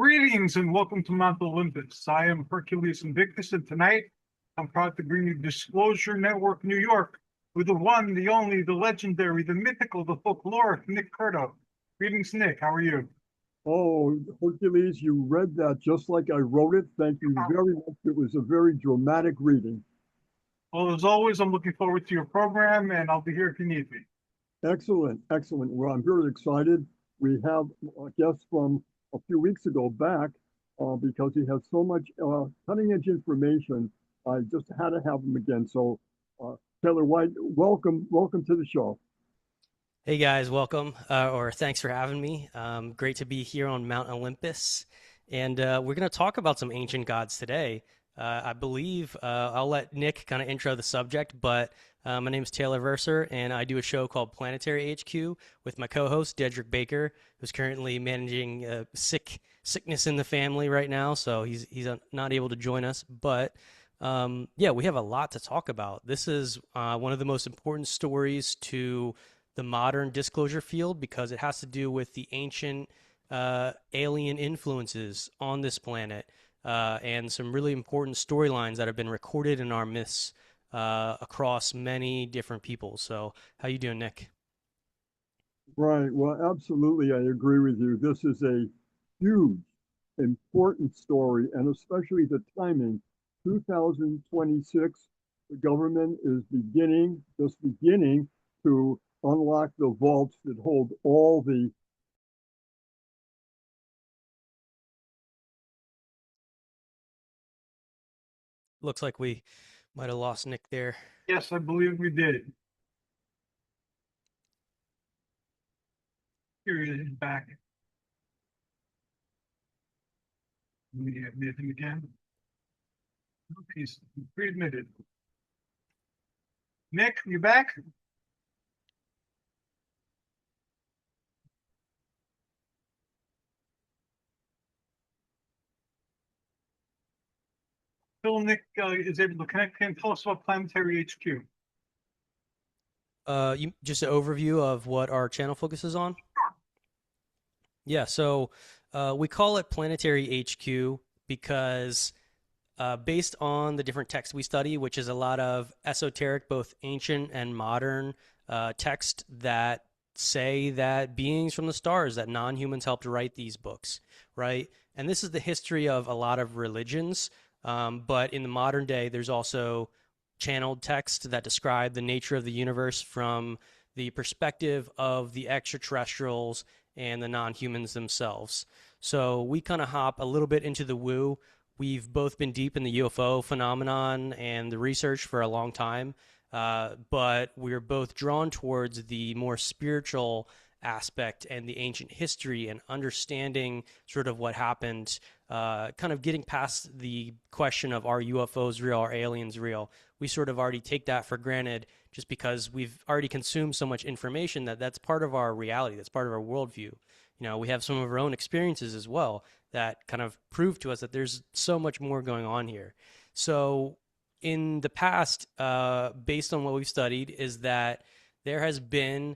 Greetings and welcome to Mount Olympus. I am Hercules Invictus, and tonight I'm proud to bring you Disclosure Network New York with the one, the only, the legendary, the mythical, the folkloric Nick Curto. Greetings, Nick. How are you? Oh, Hercules, you read that just like I wrote it. Thank you very much. It was a very dramatic reading. Well, as always, I'm looking forward to your program, and I'll be here if you need me. Excellent, excellent. Well, I'm very excited. We have a guest from a few weeks ago back because he has so much cutting edge information. I just had to have him again. So, Taylor White, welcome to the show. Hey guys, welcome, or thanks for having me. Great to be here on Mount Olympus. And we're going to talk about some ancient gods today. I believe I'll let Nick kind of intro the subject, but my name is Taylor Verser, and I do a show called Planetary HQ with my co-host, Dedrick Baker, who's currently managing sickness in the family right now, so he's not able to join us. But yeah, we have a lot to talk about. This is one of the most important stories to the modern disclosure field because it has to do with the ancient alien influences on this planet and some really important storylines that have been recorded in our myths across many different people. So how you doing, Nick? Right. Well, absolutely. I agree with you. This is a huge, important story, and especially the timing. 2026, the government is just beginning to unlock the vaults that hold all the. Looks like we might have lost Nick there. Yes, I believe we did. Here he is back. We have Nathan again. He's pre-admitted. Nick, you back? Phil, Nick is able to connect. Can tell us about Planetary HQ. Just an overview of what our channel focuses on. Yeah, so we call it Planetary HQ because based on the different texts we study, which is a lot of esoteric, both ancient and modern text that say that beings from the stars, that non-humans helped write these books, right? And this is the history of a lot of religions. But in the modern day, there's also channeled text that describe the nature of the universe from the perspective of the extraterrestrials and the non-humans themselves. So we kind of hop a little bit into the woo. We've both been deep in the UFO phenomenon and the research for a long time, but we're both drawn towards the more spiritual aspect and the ancient history and understanding sort of what happened, kind of getting past the question of are UFOs real, are aliens real? We sort of already take that for granted just because we've already consumed so much information that that's part of our reality, that's part of our worldview. You know, we have some of our own experiences as well that kind of prove to us that there's so much more going on here. So in the past, based on what we've studied, is that there has been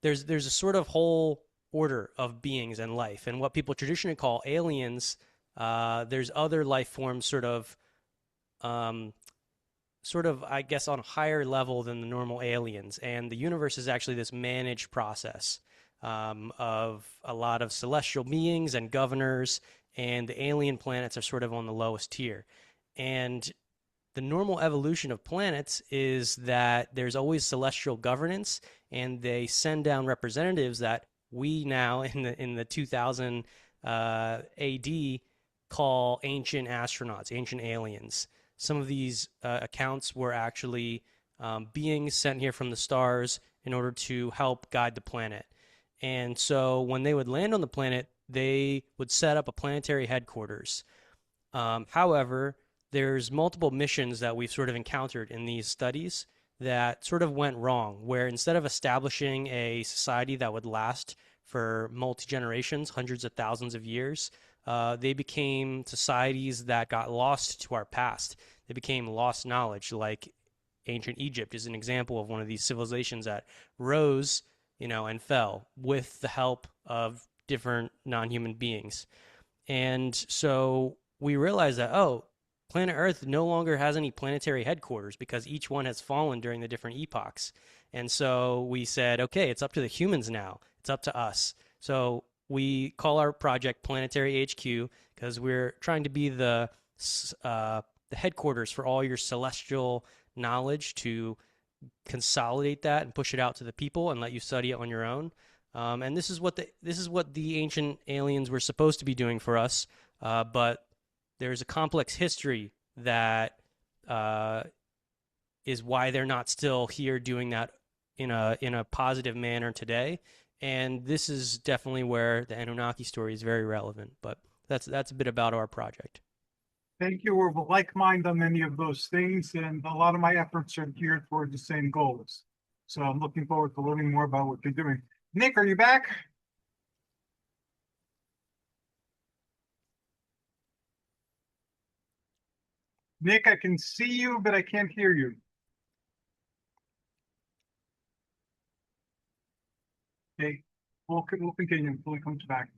there's a sort of whole order of beings and life, and what people traditionally call aliens. There's other life forms, I guess, on a higher level than the normal aliens, and the universe is actually this managed process of a lot of celestial beings and governors, and the alien planets are sort of on the lowest tier. And the normal evolution of planets is that there's always celestial governance, and they send down representatives that we now in the 2000 AD call ancient astronauts, ancient aliens. Some of these accounts were actually beings sent here from the stars in order to help guide the planet. And so when they would land on the planet, they would set up a planetary headquarters. However, there's multiple missions that we've sort of encountered in these studies that sort of went wrong, where instead of establishing a society that would last for multi-generations, hundreds of thousands of years, they became societies that got lost to our past. They became lost knowledge, like ancient Egypt is an example of one of these civilizations that rose, and fell with the help of different non-human beings. And so we realized that, oh, planet Earth no longer has any planetary headquarters because each one has fallen during the different epochs. And so we said, okay, it's up to the humans now. It's up to us. So we call our project Planetary HQ because we're trying to be the headquarters for all your celestial knowledge, to consolidate that and push it out to the people and let you study it on your own. And this is what the ancient aliens were supposed to be doing for us, but there's a complex history that is why they're not still here doing that in a positive manner today. And this is definitely where the Anunnaki story is very relevant. But that's a bit about our project. Thank you. We're of a like mind on many of those things, and a lot of my efforts are geared toward the same goals. So I'm looking forward to learning more about what you're doing. Nick, are you back? Nick, I can see you, but I can't hear you. Okay, we'll continue until he comes back.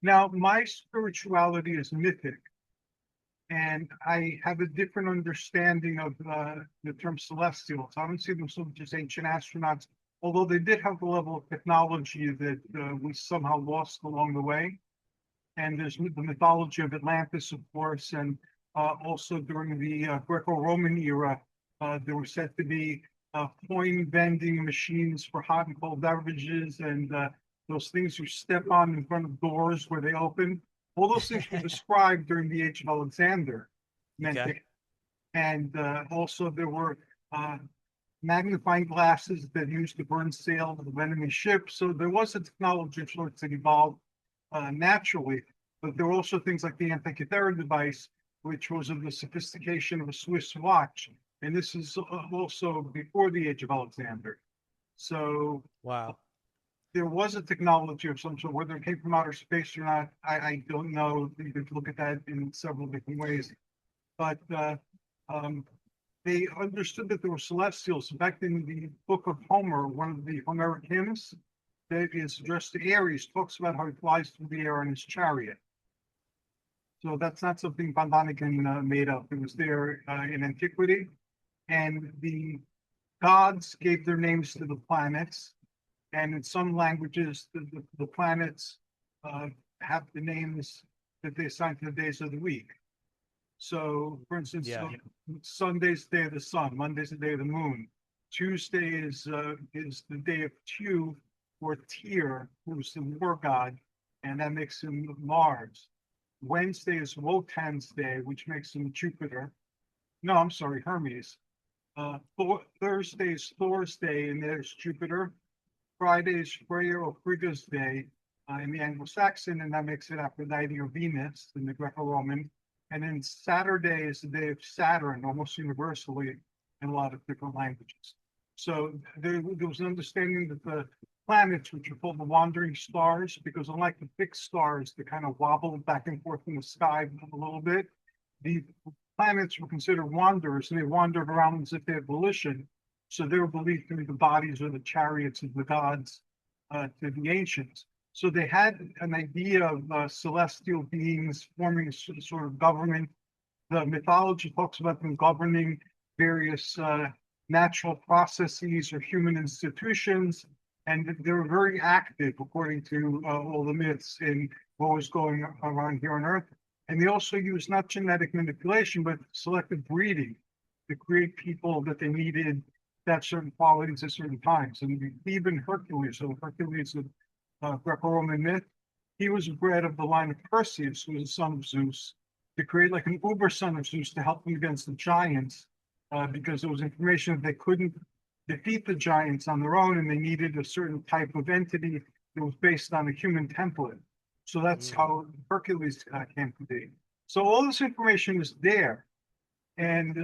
Now, my spirituality is mythic, and I have a different understanding of the term celestials. I don't see them so much as ancient astronauts, although they did have a level of technology that we somehow lost along the way. And there's the mythology of Atlantis, of course, and also during the Greco-Roman era, there were said to be coin vending machines for hot and cold beverages, and those things you step on in front of doors where they open. All those things were described during the age of Alexander. Okay. And also there were magnifying glasses that used to burn sails of enemy ships. So there was a technology of sorts that evolved naturally, but there were also things like the Antikythera device, which was of the sophistication of a Swiss watch. And this is also before the age of Alexander. So Wow. there was a technology of some sort. Whether it came from outer space or not, I don't know. You could look at that in several different ways. But they understood that there were celestials. In fact, in the book of Homer, one of the Homeric hymns that is addressed to Ares talks about how he flies through the air on his chariot. So that's not something Von Daniken made up. It was there in antiquity. And the gods gave their names to the planets. And in some languages, the planets have the names that they assign to the days of the week. So, for instance, Yeah. Sunday's the day of the sun, Monday's the day of the moon. Tuesday is the day of Tu, or Tyr, who's the war god, and that makes him Mars. Wednesday is Wotan's day, which makes him Jupiter. No, I'm sorry, Hermes. Thursday is Thor's day, and there's Jupiter. Friday is Freya or Frigga's day in the Anglo-Saxon, and that makes it Aphrodite or Venus in the Greco-Roman. And then Saturday is the day of Saturn, almost universally in a lot of different languages. So there was an understanding that the planets, which are called the wandering stars, because unlike the fixed stars that kind of wobble back and forth in the sky a little bit, the planets were considered wanderers, and they wandered around as if they had volition. So they were believed to be the bodies or the chariots of the gods to the ancients. So they had an idea of celestial beings forming a sort of government. The mythology talks about them governing various natural processes or human institutions, and they were very active, according to all the myths, in what was going around here on Earth. And they also used not genetic manipulation, but selective breeding to create people that they needed that have certain qualities at certain times. And even Hercules, so Hercules, a Greco-Roman myth, he was bred of the line of Perseus, who was the son of Zeus, to create like an uber son of Zeus to help them against the giants, because there was information that they couldn't defeat the giants on their own, and they needed a certain type of entity that was based on a human template. So that's how Hercules came to be. So all this information is there. And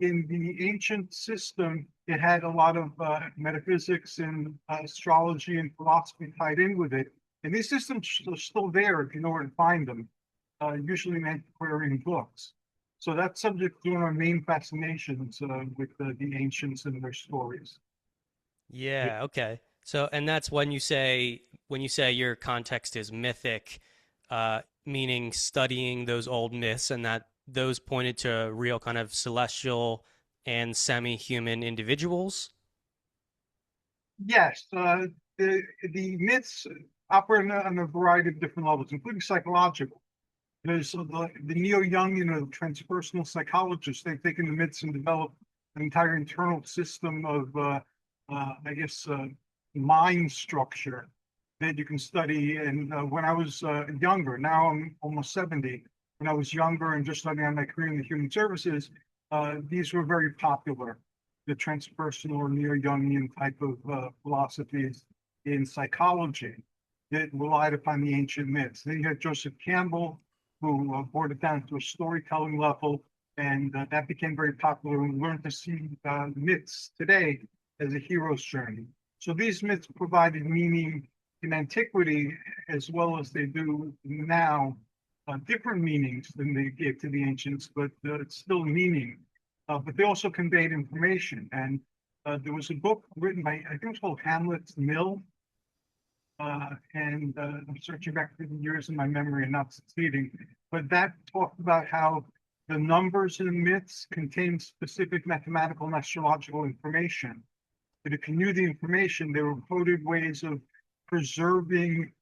in the ancient system, it had a lot of metaphysics and astrology and philosophy tied in with it. And these systems are still there if you know where to find them, usually in antiquarian books. So that's subject to one of our main fascinations with the ancients and their stories. Yeah, okay. So, and that's when you say your context is mythic, meaning studying those old myths and that those pointed to real kind of celestial and semi-human individuals. Yes, the myths operate on a variety of different levels, including psychological. There's the neo-Jungian or the transpersonal psychologists. They've taken the myths and developed an entire internal system of, I guess, mind structure that you can study. And when I was younger, now I'm almost 70. When I was younger and just starting out my career in the human services, these were very popular. The transpersonal or neo-Jungian type of philosophies in psychology that relied upon the ancient myths. Then you had Joseph Campbell, who brought it down to a storytelling level, and that became very popular. And we learned to see myths today as a hero's journey. So these myths provided meaning in antiquity as well as they do now, different meanings than they gave to the ancients, but it's still meaning. But they also conveyed information. And there was a book written by, I think it was called Hamlet's Mill. And I'm searching back through the years in my memory and not succeeding. But that talked about how the numbers in the myths contain specific mathematical and astrological information. But if you knew the information, there were coded ways of preserving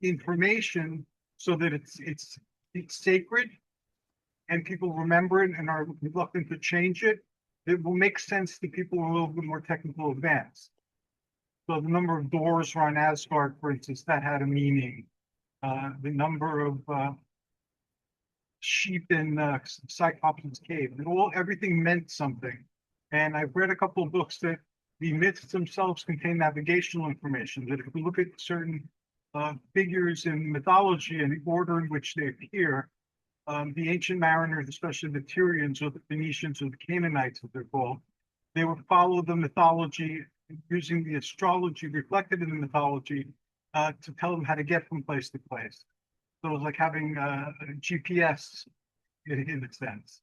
information so that it's sacred and people remember it and are reluctant to change it. It will make sense to people who are a little bit more technical advanced. So the number of doors around Asgard, for instance, that had a meaning. The number of sheep in Cyclops' cave, everything meant something. And I've read a couple of books that the myths themselves contain navigational information. That if we look at certain figures in mythology and the order in which they appear, the ancient mariners, especially the Tyrians or the Phoenicians or the Canaanites, as they're called, they would follow the mythology using the astrology reflected in the mythology to tell them how to get from place to place. So it was like having a GPS in a sense.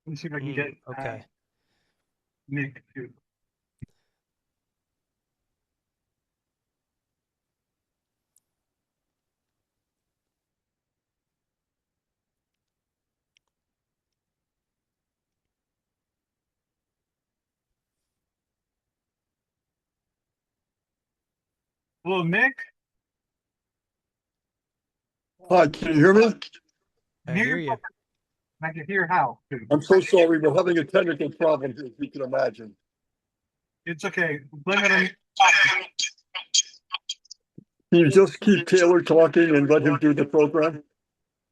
Let me see if I can get Okay. Nick to. Hello, Nick. Hi, can you hear me? I hear you. I can hear how. I'm so sorry. We're having a technical problem, as you can imagine. It's okay. Blame it on. Can you just keep Taylor talking and let him do the program?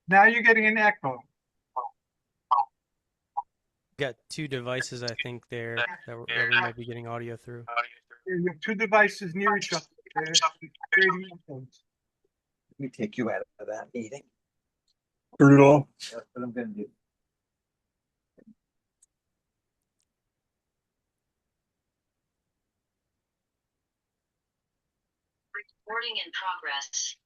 Now you're getting an echo. Got two devices, I think, there that we might be getting audio through. You have two devices near each other. Creating echoes. Let me take you out of that meeting. Turn it off. That's what I'm gonna do. Recording in progress.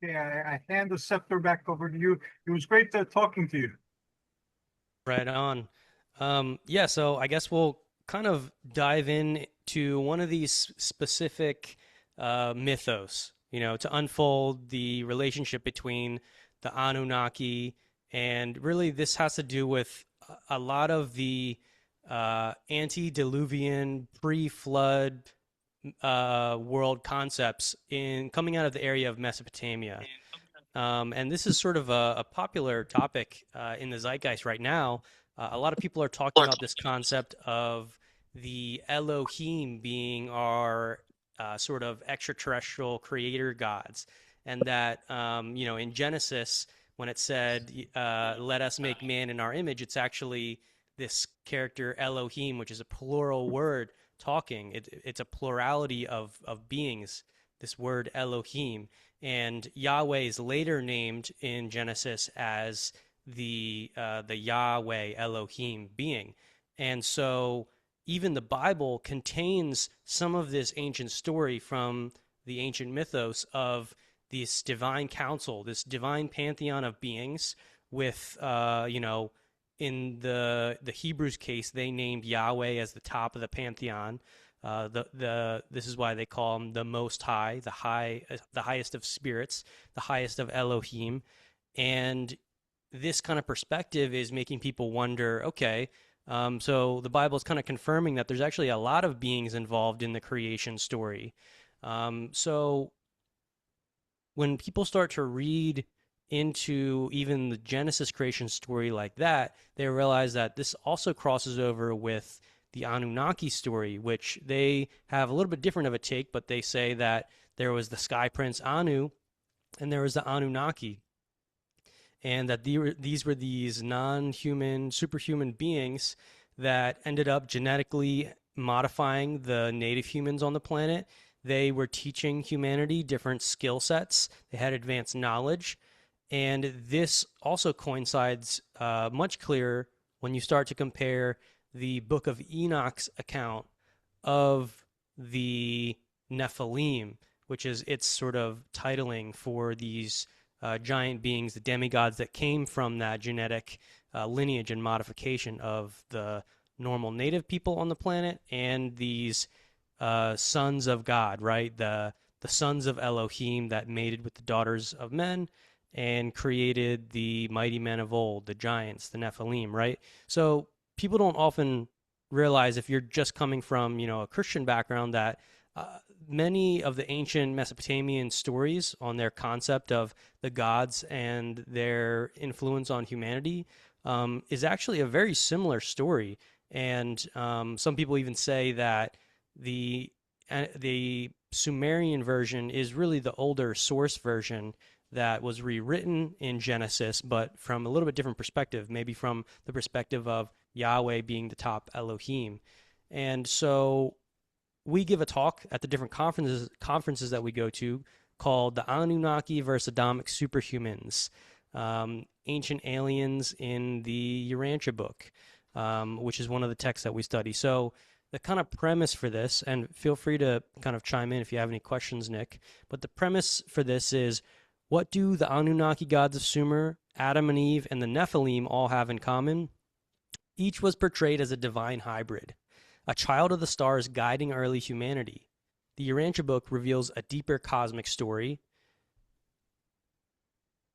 Yeah, I hand the scepter back over to you. It was great talking to you. Right on. Yeah, so I guess we'll kind of dive in to one of these specific mythos, to unfold the relationship between the Anunnaki, and really this has to do with a lot of the antediluvian, pre-flood world concepts in coming out of the area of Mesopotamia. And this is sort of a popular topic in the zeitgeist right now. A lot of people are talking about this concept of the Elohim being our sort of extraterrestrial creator gods. And that, in Genesis, when it said, let us make man in our image, it's actually this character Elohim, which is a plural word, talking. It's a plurality of beings, this word Elohim. And Yahweh is later named in Genesis as the Yahweh Elohim being. And so even the Bible contains some of this ancient story from the ancient mythos of this divine council, this divine pantheon of beings with, in the Hebrews case, they named Yahweh as the top of the pantheon. This is why they call him the Most High, the highest of spirits, the highest of Elohim. And this kind of perspective is making people wonder, okay, so the Bible is kind of confirming that there's actually a lot of beings involved in the creation story. So when people start to read into even the Genesis creation story like that, they realize that this also crosses over with the Anunnaki story, which they have a little bit different of a take, but they say that there was the Sky Prince Anu and there was the Anunnaki, and that these were these non-human, superhuman beings that ended up genetically modifying the native humans on the planet. They were teaching humanity different skill sets. They had advanced knowledge. And this also coincides much clearer when you start to compare the Book of Enoch's account of the Nephilim, which is its sort of titling for these giant beings, the demigods that came from that genetic lineage and modification of the normal native people on the planet and these sons of God, right? The sons of Elohim that mated with the daughters of men and created the mighty men of old, the giants, the Nephilim, right? So people don't often realize, if you're just coming from, a Christian background, that many of the ancient Mesopotamian stories on their concept of the gods and their influence on humanity is actually a very similar story. And some people even say that the Sumerian version is really the older source version that was rewritten in Genesis, but from a little bit different perspective, maybe from the perspective of Yahweh being the top Elohim. And so we give a talk at the different conferences that we go to called the Anunnaki versus Adamic Superhumans, Ancient Aliens in the Urantia book, which is one of the texts that we study. So the kind of premise for this, and feel free to kind of chime in if you have any questions, Nick, but the premise for this is, what do the Anunnaki gods of Sumer, Adam and Eve, and the Nephilim all have in common? Each was portrayed as a divine hybrid, a child of the stars guiding early humanity. The Urantia book reveals a deeper cosmic story.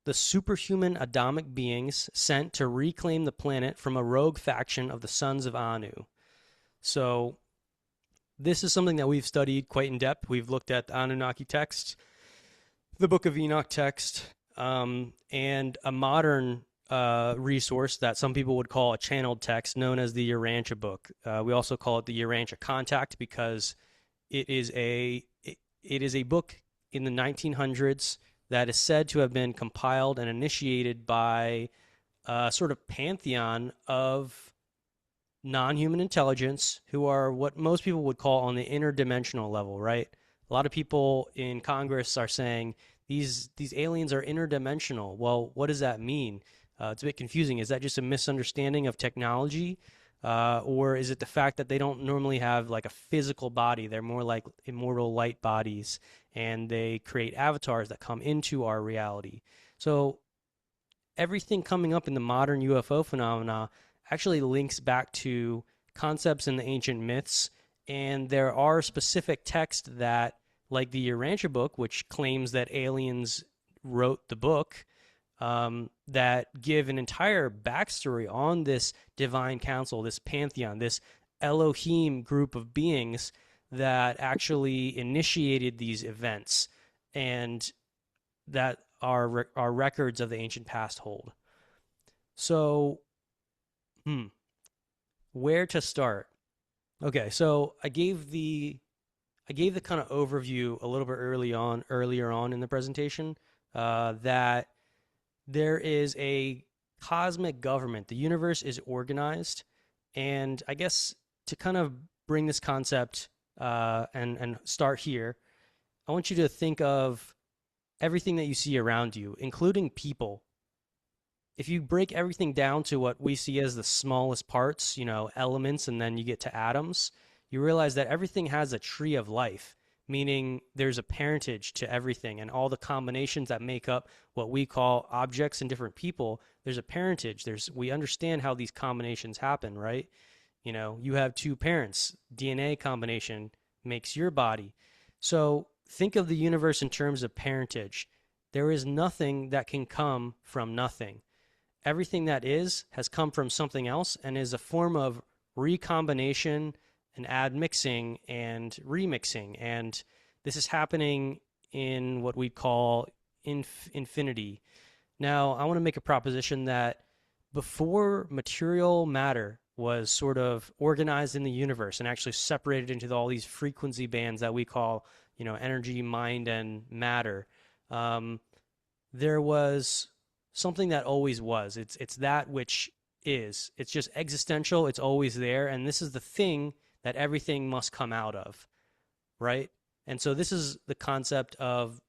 The superhuman Adamic beings sent to reclaim the planet from a rogue faction of the sons of Anu. So this is something that we've studied quite in depth. We've looked at the Anunnaki text, the Book of Enoch text, and a modern resource that some people would call a channeled text known as the Urantia book. We also call it the Urantia Contact because it is a book in the 1900s that is said to have been compiled and initiated by a sort of pantheon of non-human intelligence who are what most people would call on the interdimensional level, right? A lot of people in Congress are saying these aliens are interdimensional. Well, what does that mean? It's a bit confusing. Is that just a misunderstanding of technology? Or is it the fact that they don't normally have like a physical body? They're more like immortal light bodies, and they create avatars that come into our reality. So everything coming up in the modern UFO phenomena actually links back to concepts in the ancient myths, and there are specific texts that, like the Urantia book, which claims that aliens wrote the book, that give an entire backstory on this divine council, this pantheon, this Elohim group of beings that actually initiated these events, and that our records of the ancient past hold. So, where to start? Okay, so I gave the kind of overview a little bit earlier on in the presentation, that there is a cosmic government. The universe is organized, and I guess to kind of bring this concept and start here, I want you to think of everything that you see around you, including people. If you break everything down to what we see as the smallest parts, elements, and then you get to atoms, you realize that everything has a tree of life. meaning there's a parentage to everything, and all the combinations that make up what we call objects and different people. There's a parentage. We understand how these combinations happen, right? You know, you have two parents. DNA combination makes your body. So think of the universe in terms of parentage. There is nothing that can come from nothing. Everything that has come from something else and is a form of recombination and admixing and remixing. And this is happening in what we call infinity. Now, I want to make a proposition that before material matter was sort of organized in the universe and actually separated into all these frequency bands that we call, you know, energy, mind, and matter, there was something that always was. It's that which is. It's just existential. It's always there. And this is the thing that everything must come out of, right? And so this is the concept of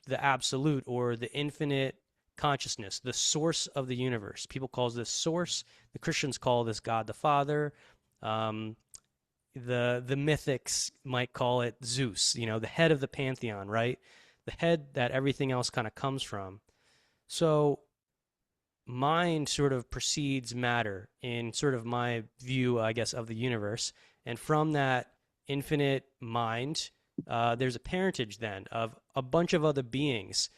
the absolute or the infinite consciousness, the source of the universe. People call this source. The Christians call this God the Father. The mythics might call it Zeus, you know, the head of the pantheon, right? The head that everything else kind of comes from. So mind sort of precedes matter in sort of my view, I guess, of the universe. And from that infinite mind, there's a parentage then of a bunch of other beings.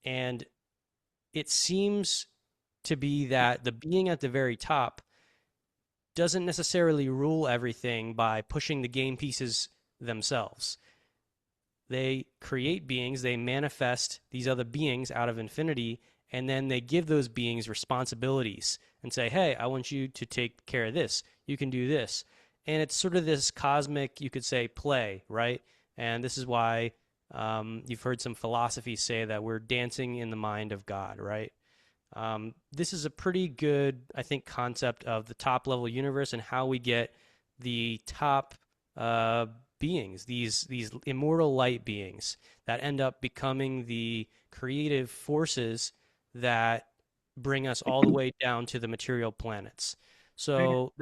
And it seems to be that the being at the very top doesn't necessarily rule everything by pushing the game pieces themselves. They create beings, they manifest these other beings out of infinity, and then they give those beings responsibilities and say, hey, I want you to take care of this. You can do this. And it's sort of this cosmic, you could say, play, right? And this is why you've heard some philosophies say that we're dancing in the mind of God, right? This is a pretty good, I think, concept of the top level universe and how we get the top beings, these immortal light beings that end up becoming the creative forces that bring us all the way down to the material planets. So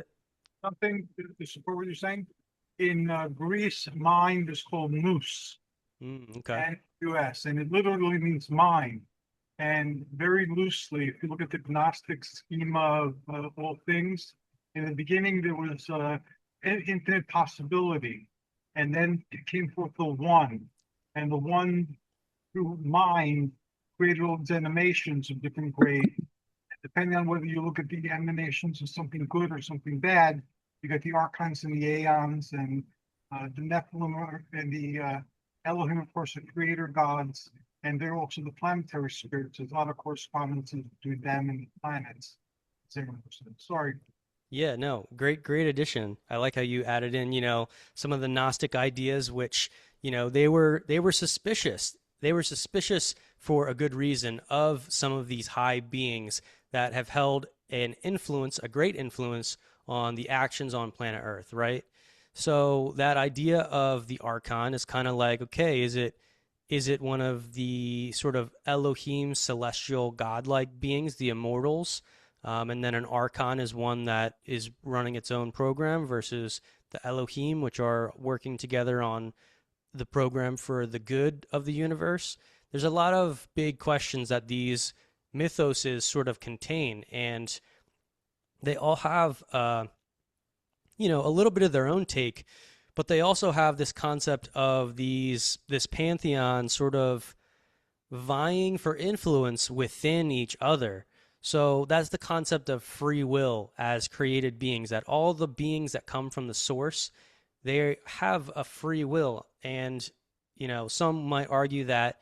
Something to support what you're saying. In Greece, mind is called nous, okay. and US, and it literally means mind. And very loosely, if you look at the Gnostic schema of all things, in the beginning there was an infinite possibility, and then it came forth the one, and the one through mind created all these emanations of different grades. Depending on whether you look at the emanations of something good or something bad, you got the archons and the aeons and the Nephilim and the Elohim, of course, the creator gods, and they're also the planetary spirits. There's a lot of correspondences between them and the planets. 0%. Sorry. Yeah, no, great addition. I like how you added in, you know, some of the Gnostic ideas, which, you know, they were suspicious. They were suspicious for a good reason of some of these high beings that have held an influence, a great influence on the actions on planet Earth, right? So that idea of the Archon is kind of like, okay, is it one of the sort of Elohim, celestial, godlike beings, the immortals? And then an Archon is one that is running its own program versus the Elohim, which are working together on the program for the good of the universe. There's a lot of big questions that these mythoses sort of contain, and they all have, you know, a little bit of their own take, but they also have this concept of this pantheon sort of vying for influence within each other. So that's the concept of free will as created beings, that all the beings that come from the source, they have a free will. And, you know, some might argue that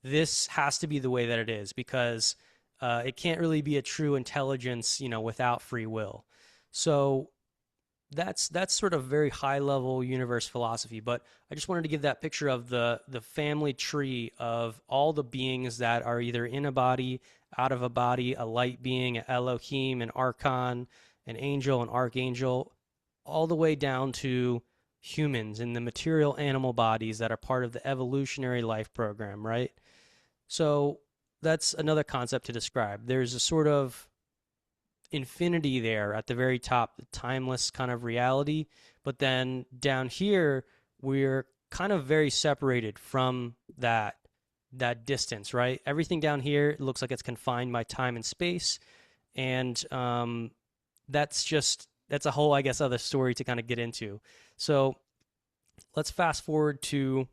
this has to be the way that it is because it can't really be a true intelligence, you know, without free will. So that's sort of very high level universe philosophy. But I just wanted to give that picture of the family tree of all the beings that are either in a body, out of a body, a light being, an Elohim, an Archon, an angel, an archangel, all the way down to humans in the material animal bodies that are part of the evolutionary life program, right? So that's another concept to describe. There's a sort of infinity there at the very top, the timeless kind of reality. But then down here, we're kind of very separated from that distance, right? Everything down here looks like it's confined by time and space, and that's a whole, I guess, other story to kind of get into. So let's fast forward to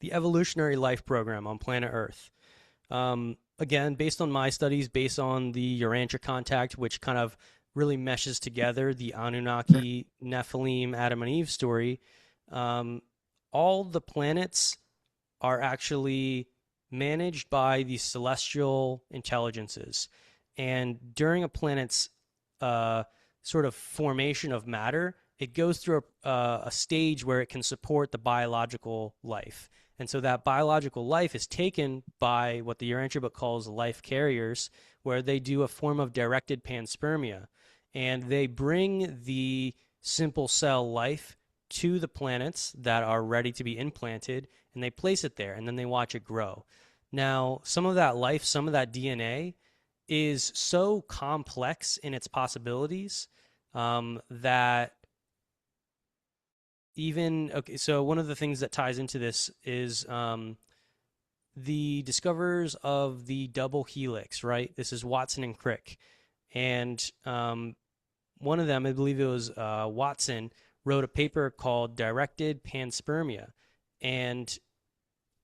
the evolutionary life program on planet Earth. Again, based on my studies, based on the Urantia contact, which kind of really meshes together the Anunnaki, Nephilim, Adam and Eve story, all the planets are actually managed by these celestial intelligences. And during a planet's sort of formation of matter, it goes through a stage where it can support the biological life. And so that biological life is taken by what the Urantia book calls life carriers, where they do a form of directed panspermia. And they bring the simple cell life to the planets that are ready to be implanted, and they place it there, and then they watch it grow. Now, some of that life, some of that DNA is so complex in its possibilities that even, okay, so one of the things that ties into this is the discoverers of the double helix, right? This is Watson and Crick. And one of them, I believe it was Watson, wrote a paper called Directed Panspermia. And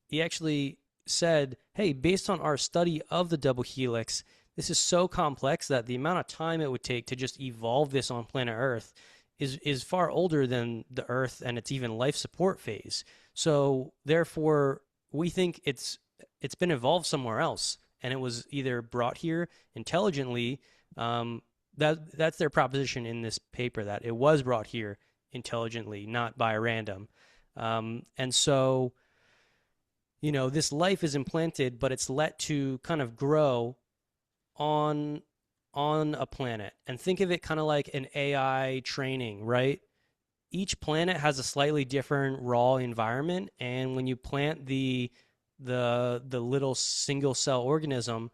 he actually said, hey, based on our study of the double helix, this is so complex that the amount of time it would take to just evolve this on planet Earth is far older than the Earth and its even life support phase. So therefore, we think it's been evolved somewhere else, and it was either brought here intelligently. That's their proposition in this paper, that it was brought here intelligently, not by random. And so, you know, this life is implanted, but it's let to kind of grow on a planet. And think of it kind of like an AI training, right? Each planet has a slightly different raw environment, and when you plant the little single cell organism,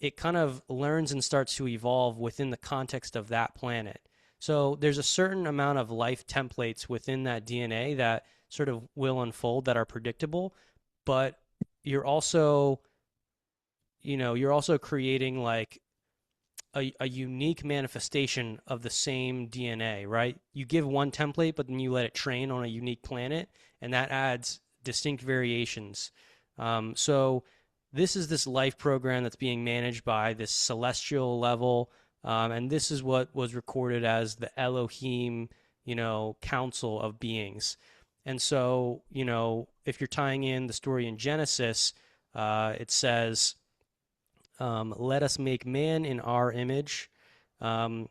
it kind of learns and starts to evolve within the context of that planet. So there's a certain amount of life templates within that DNA that sort of will unfold that are predictable, but you're also, you know, you're also creating like a unique manifestation of the same DNA, right? You give one template, but then you let it train on a unique planet, and that adds distinct variations. So this is this life program that's being managed by this celestial level, and this is what was recorded as the Elohim, you know, council of beings. And so, you know, if you're tying in the story in Genesis, it says, let us make man in our image. And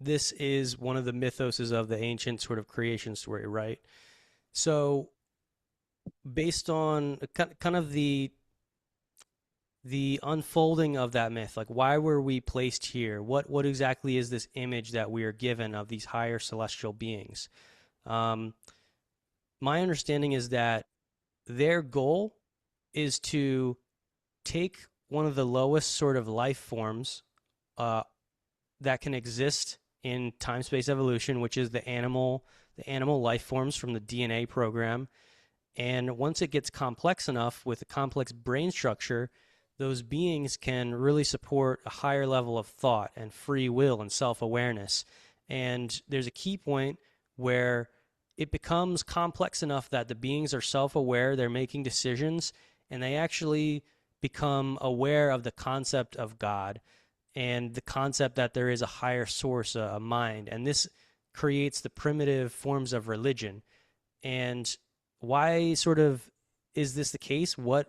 this is one of the mythoses of the ancient sort of creation story, right? So based on kind of the unfolding of that myth, like why were we placed here? What exactly is this image that we are given of these higher celestial beings? My understanding is that their goal is to take one of the lowest sort of life forms that can exist in time-space evolution, which is the animal life forms from the DNA program. And once it gets complex enough with a complex brain structure, those beings can really support a higher level of thought and free will and self-awareness. And there's a key point where it becomes complex enough that the beings are self-aware, they're making decisions, and they actually become aware of the concept of God and the concept that there is a higher source, a mind. And this creates the primitive forms of religion. And why sort of is this the case? What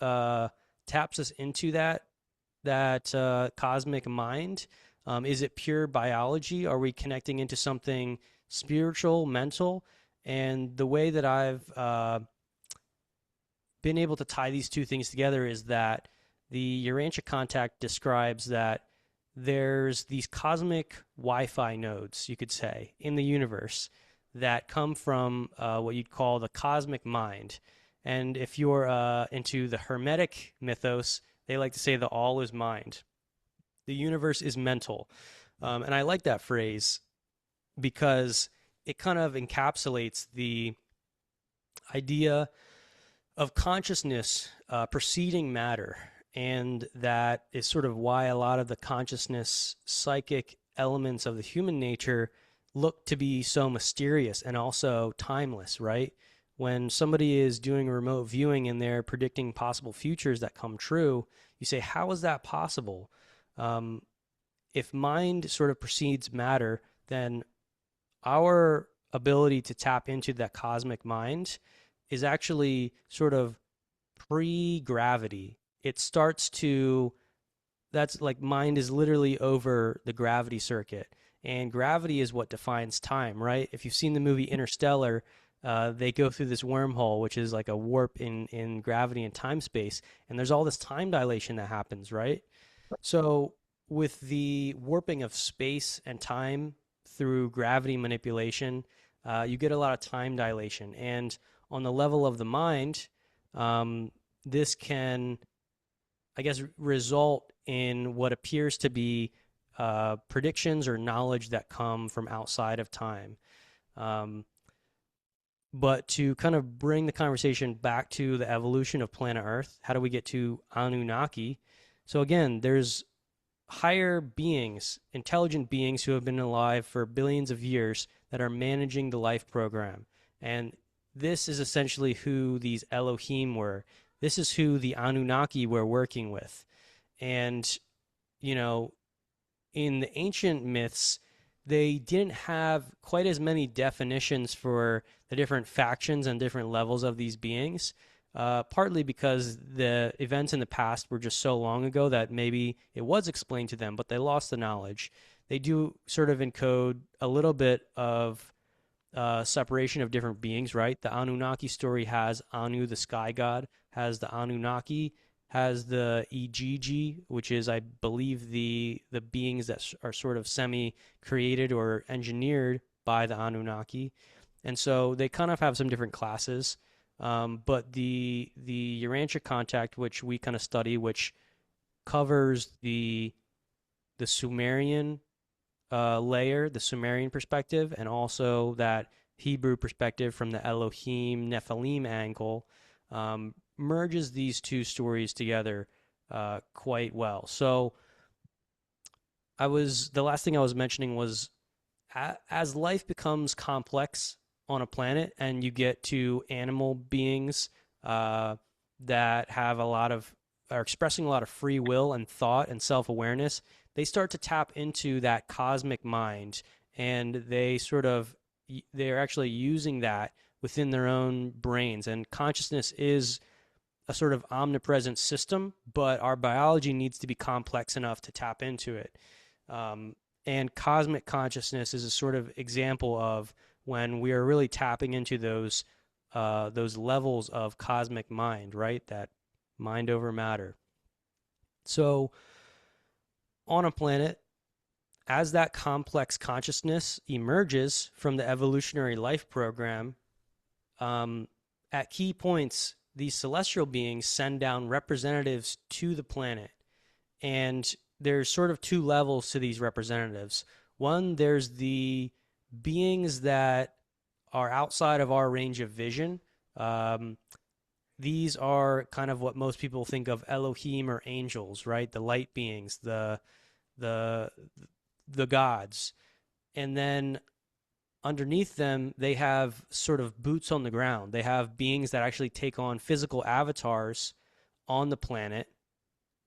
taps us into that cosmic mind? Is it pure biology? Are we connecting into something spiritual, mental? And the way that I've been able to tie these two things together is that the Urantia contact describes that there's these cosmic Wi-Fi nodes, you could say, in the universe that come from what you'd call the cosmic mind. And if you're into the Hermetic mythos, they like to say the all is mind. The universe is mental. And I like that phrase because it kind of encapsulates the idea of consciousness preceding matter. And that is sort of why a lot of the consciousness, psychic elements of the human nature look to be so mysterious and also timeless, right? When somebody is doing remote viewing and they're predicting possible futures that come true, you say, how is that possible? If mind sort of precedes matter, then our ability to tap into that cosmic mind is actually sort of pre-gravity. It starts to, that's like mind is literally over the gravity circuit. And gravity is what defines time, right? If you've seen the movie Interstellar, they go through this wormhole, which is like a warp in gravity and time space. And there's all this time dilation that happens, right? So with the warping of space and time through gravity manipulation, you get a lot of time dilation. And on the level of the mind, this can, I guess, result in what appears to be predictions or knowledge that come from outside of time. But to kind of bring the conversation back to the evolution of planet Earth, how do we get to Anunnaki? So again, there's higher beings, intelligent beings who have been alive for billions of years that are managing the life program. And this is essentially who these Elohim were. This is who the Anunnaki were working with. And, you know, in the ancient myths, they didn't have quite as many definitions for the different factions and different levels of these beings, partly because the events in the past were just so long ago that maybe it was explained to them, but they lost the knowledge. They do sort of encode a little bit of separation of different beings, right? The Anunnaki story has Anu, the sky god, has the Anunnaki, has the Igigi, which is, I believe, the beings that are sort of semi-created or engineered by the Anunnaki. And so they kind of have some different classes. But the Urantia contact, which we kind of study, which covers the Sumerian layer, the Sumerian perspective, and also that Hebrew perspective from the Elohim, Nephilim angle, merges these two stories together quite well. So the last thing I was mentioning was as life becomes complex on a planet and you get to animal beings that are expressing a lot of free will and thought and self-awareness, they start to tap into that cosmic mind, and they're actually using that within their own brains. And consciousness is a sort of omnipresent system, but our biology needs to be complex enough to tap into it. And cosmic consciousness is a sort of example of when we are really tapping into those levels of cosmic mind, right? That mind over matter. So on a planet, as that complex consciousness emerges from the evolutionary life program, at key points, these celestial beings send down representatives to the planet. And there's sort of two levels to these representatives. One, there's the beings that are outside of our range of vision. These are kind of what most people think of Elohim or angels, right? The light beings, the gods. And then underneath them, they have sort of boots on the ground. They have beings that actually take on physical avatars on the planet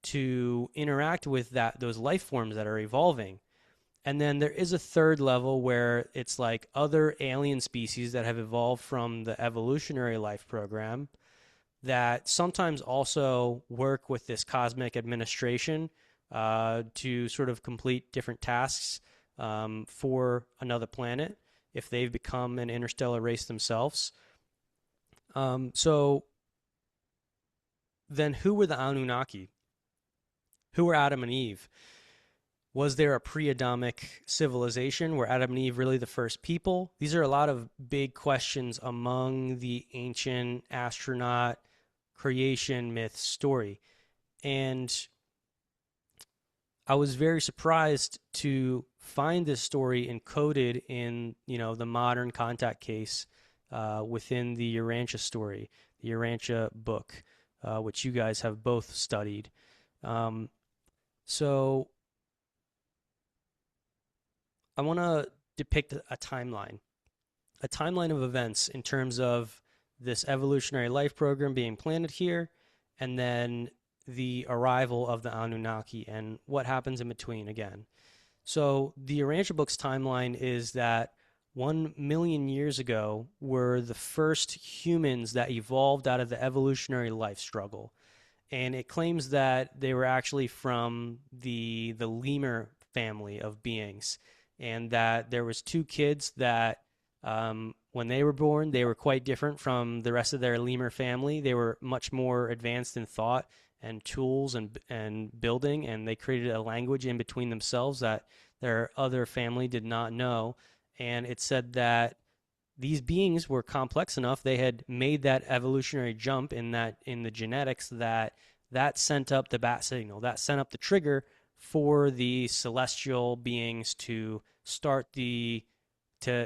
to interact with those life forms that are evolving. And then there is a third level where it's like other alien species that have evolved from the evolutionary life program that sometimes also work with this cosmic administration to sort of complete different tasks for another planet if they've become an interstellar race themselves. So then who were the Anunnaki? Who were Adam and Eve? Was there a pre-Adamic civilization? Were Adam and Eve really the first people? These are a lot of big questions among the ancient astronaut creation myth story. And I was very surprised to find this story encoded in, the modern contact case within the Urantia story, the Urantia book, which you guys have both studied. So I want to depict a timeline of events in terms of this evolutionary life program being planted here, and then the arrival of the Anunnaki and what happens in between again. So the Urantia book's timeline is that 1 million years ago were the first humans that evolved out of the evolutionary life struggle. And it claims that they were actually from the lemur family of beings, and that there was 2 kids that when they were born, they were quite different from the rest of their lemur family. They were much more advanced in thought and tools and building, and they created a language in between themselves that their other family did not know. And it said that these beings were complex enough, they had made that evolutionary jump in the genetics that sent up the bat signal, that sent up the trigger for the celestial beings to start to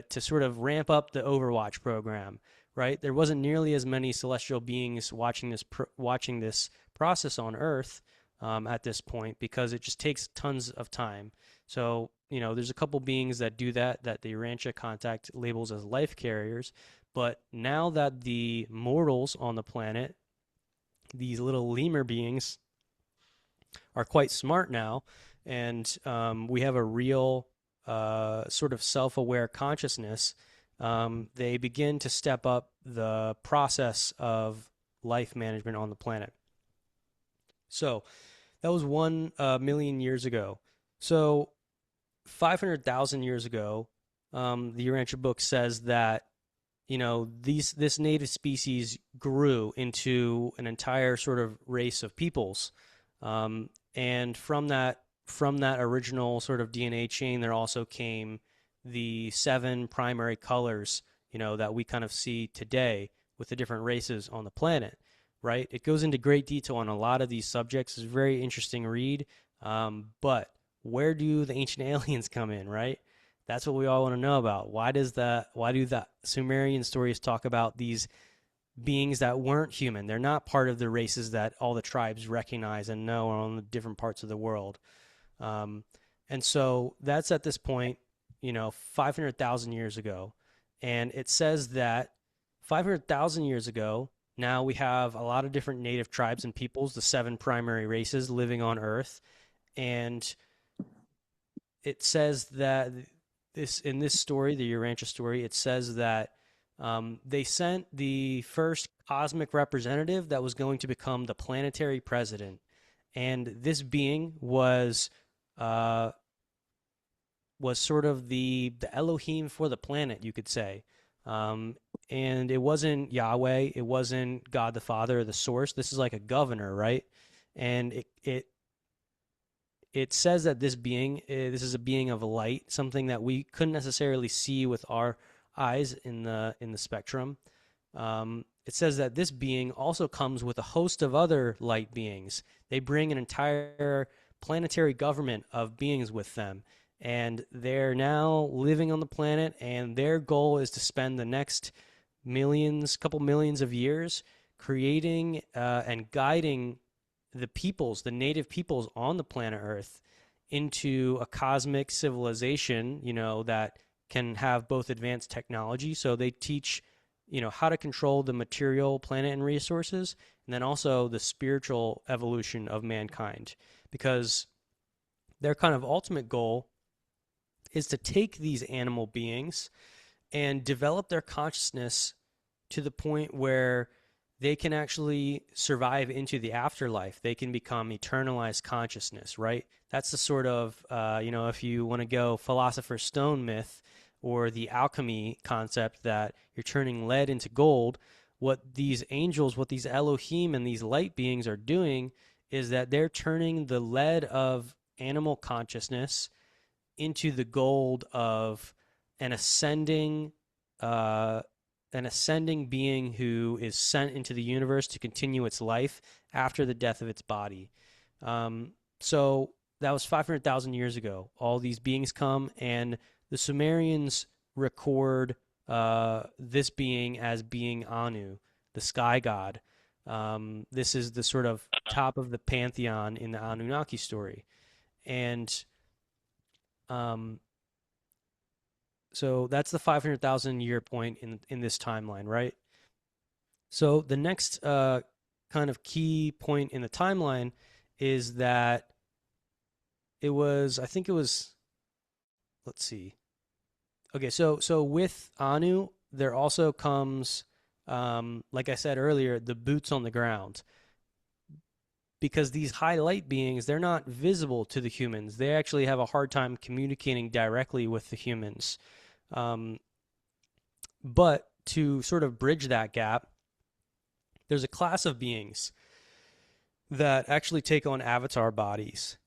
sort of ramp up the Overwatch program, right? There wasn't nearly as many celestial beings watching this process on Earth at this point, because it just takes tons of time. So, there's a couple beings that do that the Urantia contact labels as life carriers. But now that the mortals on the planet, these little lemur beings, are quite smart now, and we have a real sort of self-aware consciousness, they begin to step up the process of life management on the planet. So that was 1 million years ago. So 500,000 years ago, the Urantia book says that, this native species grew into an entire sort of race of peoples. And from that original sort of DNA chain, there also came the 7 primary colors, that we kind of see today with the different races on the planet, right? It goes into great detail on a lot of these subjects. It's a very interesting read. But where do the ancient aliens come in, right? That's what we all want to know about. Why do the Sumerian stories talk about these beings that weren't human? They're not part of the races that all the tribes recognize and know are on the different parts of the world. And so that's at this point, 500,000 years ago. And it says that 500,000 years ago, now we have a lot of different native tribes and peoples, the 7 primary races living on Earth. And it says that in this story, the Urantia story, it says that they sent the first cosmic representative that was going to become the planetary president. And this being was sort of the Elohim for the planet, you could say. And it wasn't Yahweh, it wasn't God the Father or the source. This is like a governor, right? And it says that this is a being of light, something that we couldn't necessarily see with our eyes in the spectrum. It says that this being also comes with a host of other light beings. They bring an entire planetary government of beings with them, and they're now living on the planet, and their goal is to spend the next couple millions of years creating and guiding the native peoples on the planet Earth into a cosmic civilization, that can have both advanced technology. So they teach, how to control the material planet and resources, and then also the spiritual evolution of mankind, because their kind of ultimate goal is to take these animal beings and develop their consciousness to the point where they can actually survive into the afterlife. They can become eternalized consciousness, right? That's the sort of, if you want to go Philosopher's Stone myth or the alchemy concept that you're turning lead into gold, what these angels, what these Elohim and these light beings are doing is that they're turning the lead of animal consciousness into the gold of an ascending being who is sent into the universe to continue its life after the death of its body. So that was 500,000 years ago. All these beings come, and the Sumerians record this being as being Anu, the sky god. This is the sort of top of the pantheon in the Anunnaki story. And so that's the 500,000 year point in this timeline, right? So the next kind of key point in the timeline is that I think it was, let's see. Okay, so with Anu, there also comes, like I said earlier, the boots on the ground. Because these high light beings, they're not visible to the humans. They actually have a hard time communicating directly with the humans. But to sort of bridge that gap, there's a class of beings that actually take on avatar bodies,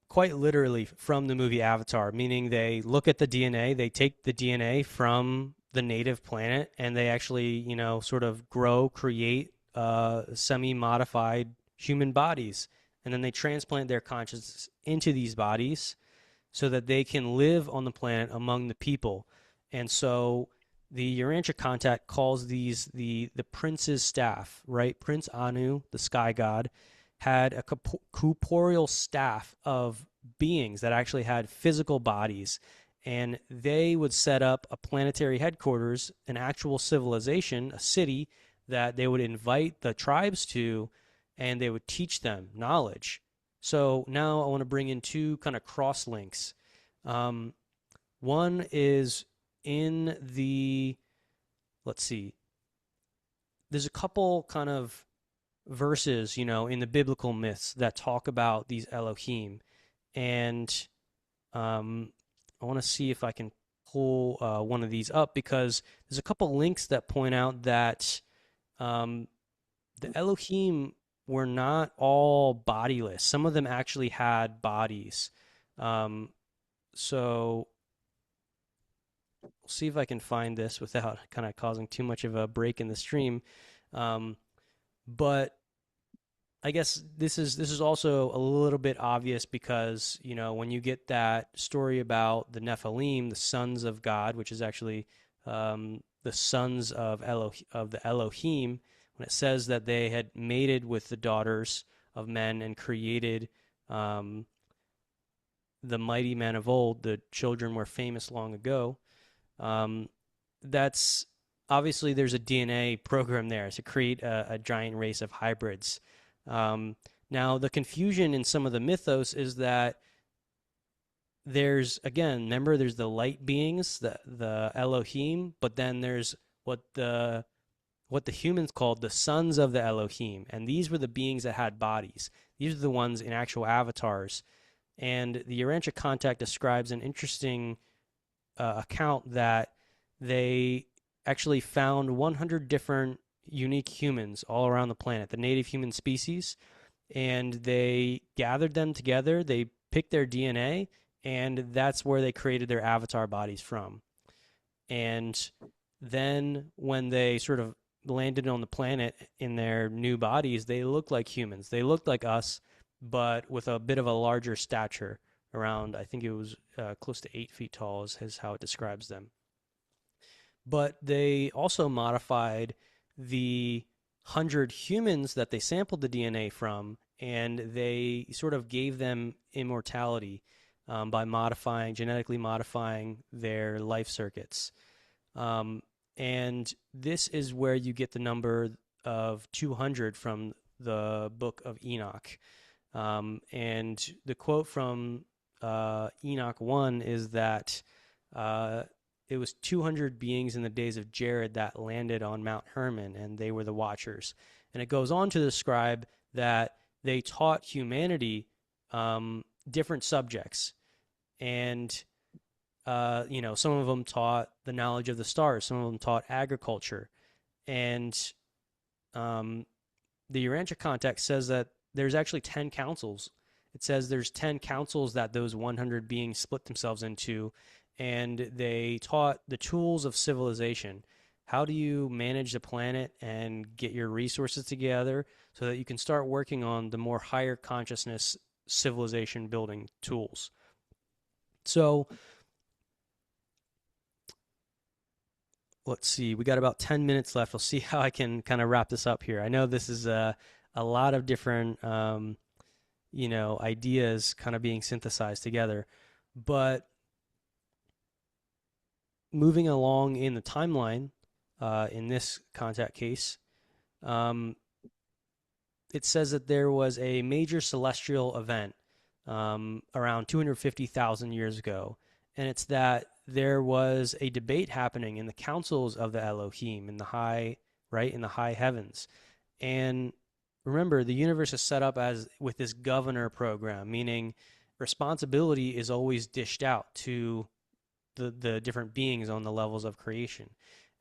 quite literally from the movie Avatar, meaning they look at the DNA, they take the DNA from the native planet, and they actually, sort of create semi-modified human bodies. And then they transplant their consciousness into these bodies so that they can live on the planet among the people. And so the Urantia contact calls these the prince's staff, right? Prince Anu, the sky god, had a corporeal staff of beings that actually had physical bodies. And they would set up a planetary headquarters, an actual civilization, a city that they would invite the tribes to, and they would teach them knowledge. So now I want to bring in two kind of cross links. One is in the, let's see, there's a couple kind of verses, in the biblical myths that talk about these Elohim. And I want to see if I can pull one of these up, because there's a couple links that point out that the Elohim were not all bodiless. Some of them actually had bodies. So we'll see if I can find this without kind of causing too much of a break in the stream. But I guess this is also a little bit obvious because, when you get that story about the Nephilim, the sons of God, which is actually the sons of the Elohim, when it says that they had mated with the daughters of men and created the mighty men of old, the children were famous long ago. That's obviously there's a DNA program there to create a giant race of hybrids. Now, the confusion in some of the mythos is that there's the light beings, the Elohim, but then there's what the humans called the sons of the Elohim, and these were the beings that had bodies. These are the ones in actual avatars. And the Urantia contact describes an interesting account that they actually found 100 different unique humans all around the planet, the native human species, and they gathered them together, they picked their DNA, and that's where they created their avatar bodies from. And then when they sort of landed on the planet in their new bodies, they looked like humans. They looked like us, but with a bit of a larger stature, around, I think it was close to 8 feet tall is how it describes them. But they also modified the 100 humans that they sampled the DNA from, and they sort of gave them immortality by genetically modifying their life circuits. And this is where you get the number of 200 from the book of Enoch. And the quote from Enoch 1 is that it was 200 beings in the days of Jared that landed on Mount Hermon, and they were the Watchers. And it goes on to describe that they taught humanity different subjects. And, some of them taught the knowledge of the stars. Some of them taught agriculture. And the Urantia context says that there's actually 10 councils. It says there's 10 councils that those 100 beings split themselves into, and they taught the tools of civilization. How do you manage the planet and get your resources together so that you can start working on the more higher consciousness civilization building tools. So let's see, we got about 10 minutes left. I'll see how I can kind of wrap this up here. I know this is a lot of different, ideas kind of being synthesized together, but moving along in the timeline, in this contact case, it says that there was a major celestial event around 250,000 years ago, and it's that there was a debate happening in the councils of the Elohim in the high heavens. And remember, the universe is set up as with this governor program, meaning responsibility is always dished out to the different beings on the levels of creation.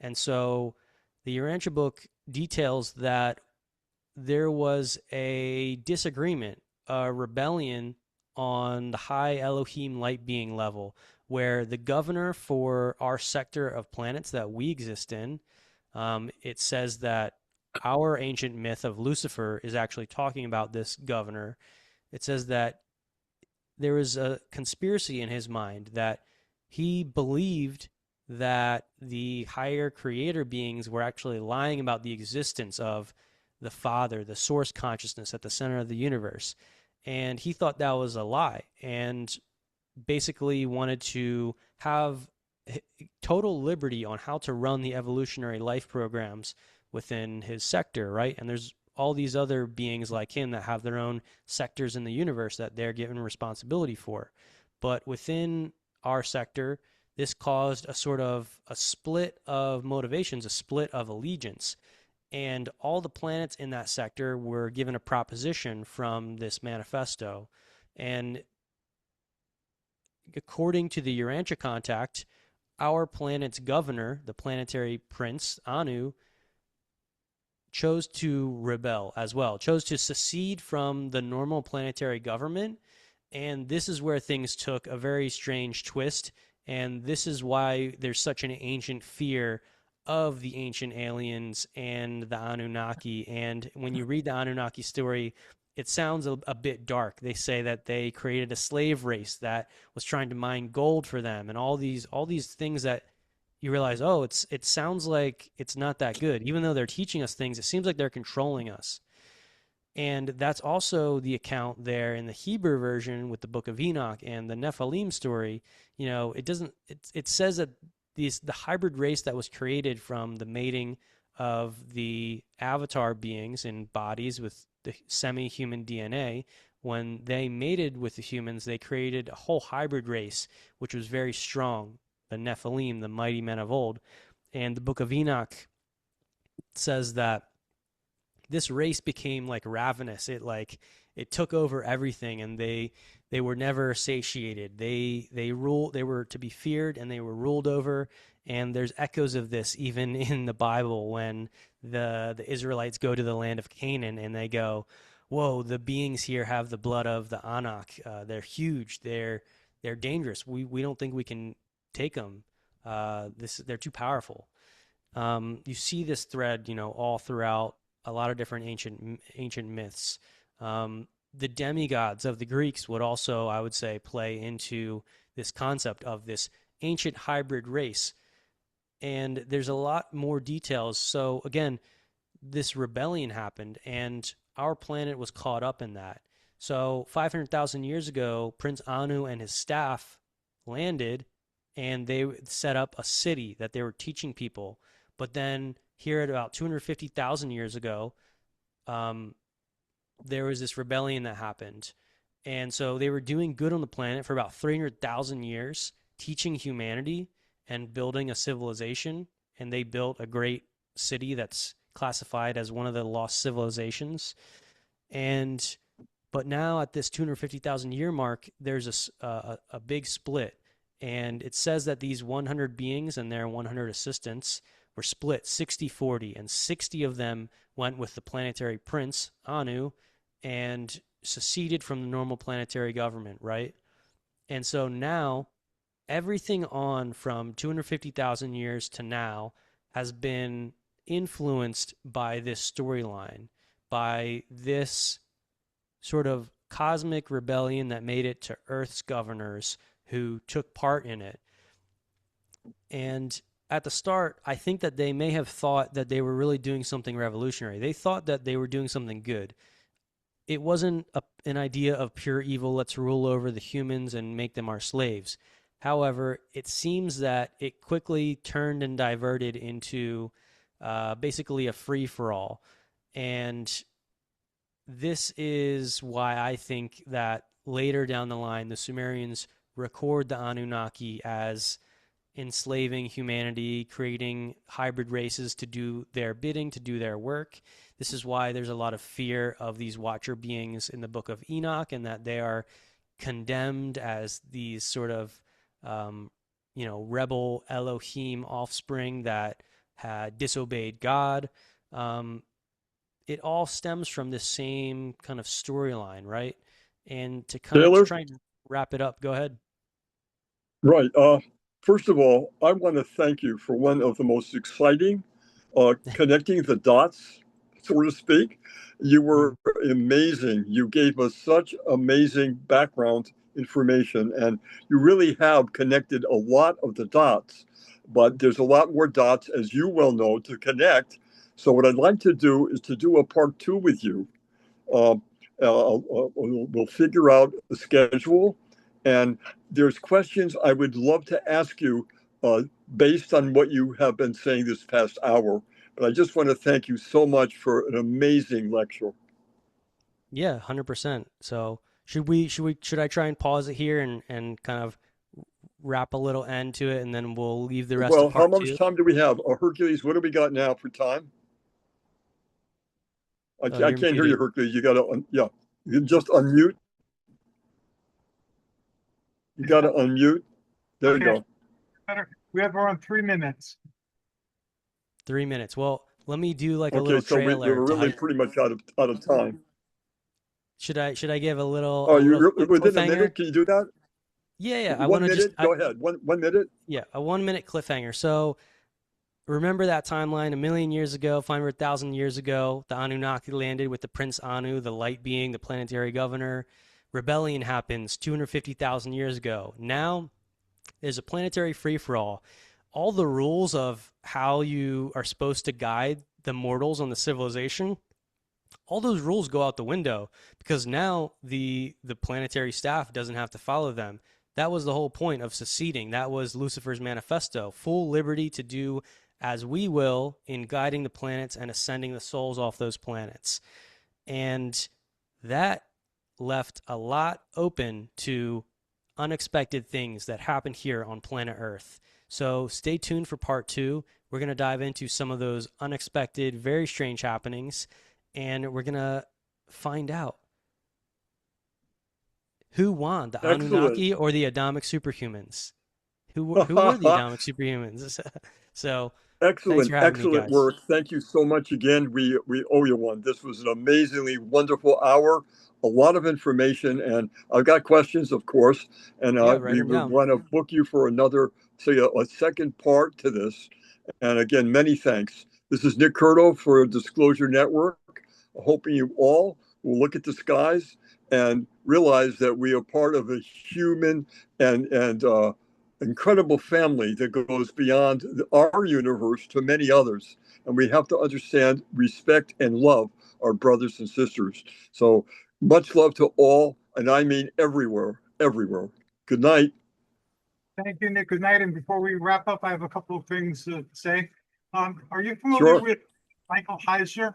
And so the Urantia book details that there was a disagreement, a rebellion on the high Elohim light being level, where the governor for our sector of planets that we exist in, it says that our ancient myth of Lucifer is actually talking about this governor. It says that there was a conspiracy in his mind that he believed that the higher creator beings were actually lying about the existence of the Father, the source consciousness at the center of the universe. And he thought that was a lie and basically wanted to have total liberty on how to run the evolutionary life programs within his sector, right? And there's all these other beings like him that have their own sectors in the universe that they're given responsibility for. But within our sector, this caused a sort of a split of motivations, a split of allegiance. And all the planets in that sector were given a proposition from this manifesto. And according to the Urantia contact, our planet's governor, the planetary prince, Anu, chose to rebel as well, chose to secede from the normal planetary government. And this is where things took a very strange twist. And this is why there's such an ancient fear of the ancient aliens and the Anunnaki. And when you read the Anunnaki story, it sounds a bit dark. They say that they created a slave race that was trying to mine gold for them, and all these things that you realize, oh, it sounds like it's not that good. Even though they're teaching us things, it seems like they're controlling us. And that's also the account there in the Hebrew version with the Book of Enoch and the Nephilim story. You know, it says that the hybrid race that was created from the mating of the avatar beings in bodies with the semi-human DNA, when they mated with the humans, they created a whole hybrid race, which was very strong, the Nephilim, the mighty men of old. And the Book of Enoch says that this race became like ravenous. It took over everything, and they were never satiated. They were to be feared, and they were ruled over. And there's echoes of this even in the Bible when the Israelites go to the land of Canaan and they go, whoa, the beings here have the blood of the Anak. They're huge. They're dangerous. We don't think we can take them. They're too powerful. You see this thread, all throughout a lot of different ancient myths. The demigods of the Greeks would also, I would say, play into this concept of this ancient hybrid race. And there's a lot more details. So again, this rebellion happened, and our planet was caught up in that. So 500,000 years ago, Prince Anu and his staff landed, and they set up a city that they were teaching people. But then here at about 250,000 years ago, there was this rebellion that happened. And so they were doing good on the planet for about 300,000 years, teaching humanity and building a civilization. And they built a great city that's classified as one of the lost civilizations. But now at this 250,000 year mark, there's a big split. And it says that these 100 beings and their 100 assistants were split 60-40, and 60 of them went with the planetary prince, Anu, and seceded from the normal planetary government, right? And so now, everything on from 250,000 years to now has been influenced by this storyline, by this sort of cosmic rebellion that made it to Earth's governors who took part in it. And at the start, I think that they may have thought that they were really doing something revolutionary. They thought that they were doing something good. It wasn't an idea of pure evil, let's rule over the humans and make them our slaves. However, it seems that it quickly turned and diverted into basically a free-for-all. And this is why I think that later down the line, the Sumerians record the Anunnaki as enslaving humanity, creating hybrid races to do their bidding, to do their work. This is why there's a lot of fear of these watcher beings in the book of Enoch, and that they are condemned as these sort of, rebel Elohim offspring that had disobeyed God. It all stems from this same kind of storyline, right? And to kind Taylor? of try and wrap it up, go ahead. Right. First of all, I want to thank you for one of the most exciting connecting the dots, so to speak. You were amazing. You gave us such amazing background information, and you really have connected a lot of the dots. But there's a lot more dots, as you well know, to connect. So what I'd like to do is to do a part 2 with you. We'll figure out the schedule, and there's questions I would love to ask you based on what you have been saying this past hour. But I just want to thank you so much for an amazing lecture. Yeah, 100%. So should I try and pause it here and kind of wrap a little end to it, and then we'll leave the rest Well, of how part much 2? time do we have? Hercules, what do we got now for time? I Oh, you're can't hear you, muted. Hercules. You got to, yeah, you can just unmute. You got to unmute. There you Okay. go. Better. We have around 3 minutes. 3 minutes. Well, let me do like a Okay, little so we're trailer to really hype. pretty much out of time. Should I give a little Oh, quick you're within a cliffhanger? minute. Can you do that? Yeah. I 1 want to minute. Go ahead. One minute. Yeah, a 1 minute cliffhanger. So remember that timeline 1,000,000 years ago, 500,000 years ago, the Anunnaki landed with the Prince Anu, the light being, the planetary governor. Rebellion happens 250,000 years ago. Now there's a planetary free-for-all. All the rules of how you are supposed to guide the mortals on the civilization, all those rules go out the window because now the planetary staff doesn't have to follow them. That was the whole point of seceding. That was Lucifer's manifesto: full liberty to do as we will in guiding the planets and ascending the souls off those planets. And that left a lot open to unexpected things that happen here on planet Earth. So stay tuned for part 2. We're going to dive into some of those unexpected, very strange happenings, and we're going to find out who won, the Excellent. Anunnaki or the Adamic superhumans. Who were the Adamic superhumans? So thanks Excellent, for having me, excellent guys. work. Thank you so much again. We owe you one. This was an amazingly wonderful hour, a lot of information, and I've got questions, of course, and Yeah, write we them would down. want to book you for another, say, a second part to this. And again, many thanks. This is Nick Curto for Disclosure Network. Hoping you all will look at the skies and realize that we are part of a human and incredible family that goes beyond our universe to many others. And we have to understand, respect, and love our brothers and sisters. So much love to all, and I mean everywhere, everywhere. Good night. Thank you, Nick. Good night. And before we wrap up, I have a couple of things to say. Are you familiar Sure. with Michael Heiser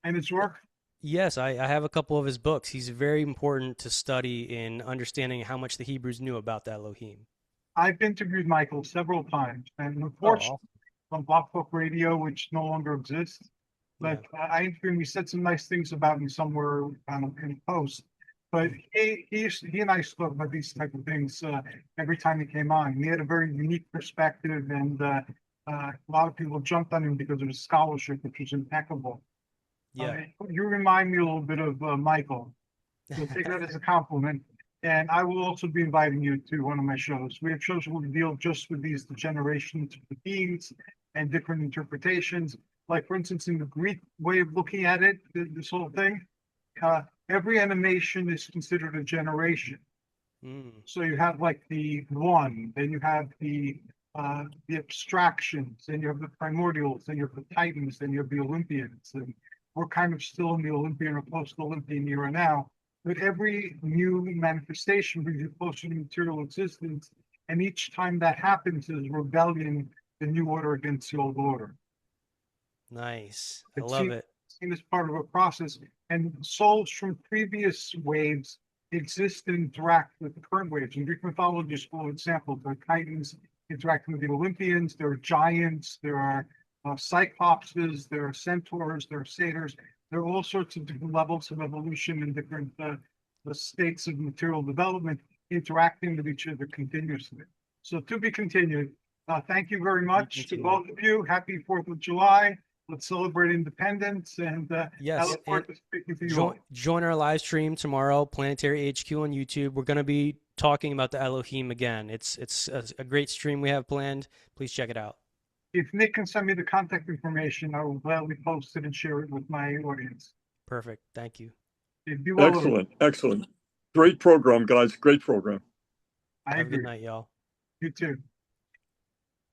and his work? Yes, I have a couple of his books. He's very important to study in understanding how much the Hebrews knew about the Elohim. I've interviewed Michael several times, and Oh, unfortunately, awesome. on Block Book Radio, which no longer exists. But I interviewed him. He said some nice things about me somewhere in a post. But he and I spoke about these type of things every time he came on. He had a very unique perspective, and a lot of people jumped on him because of his scholarship, which was impeccable. Yeah. You remind me a little bit of Michael. So take that as a compliment. And I will also be inviting you to one of my shows. We have shows where we deal just with these degenerations of the beings and different interpretations. Like, for instance, in the Greek way of looking at it, this whole thing, every emanation is considered a generation. Mm. So you have like the one, then you have the abstractions, then you have the primordials, then you have the titans, then you have the Olympians. And we're kind of still in the Olympian or post-Olympian era now. But every new manifestation brings you closer to material existence. And each time that happens is rebellion, the new order against the old order. Nice. I It's love it. seen as part of a process. And souls from previous waves exist and interact with the current waves. In Greek mythology, is full of examples. The Titans interacting with the Olympians. There are giants. There are cyclopses. There are centaurs. There are satyrs. There are all sorts of different levels of evolution and different the states of material development interacting with each other continuously. So to be continued. Thank you very much Thank to you. both of you. Happy 4th of July. Let's celebrate independence. And I Yes, look forward and to speaking to you all. join our live stream tomorrow, Planetary HQ on YouTube. We're going to be talking about the Elohim again. It's a great stream we have planned. Please check it out. If Nick can send me the contact information, I will gladly post it and share it with my audience. Perfect. Thank you. Be well. Excellent, excellent. Great program, guys. Great program. I Have a good agree. night, y'all. You too.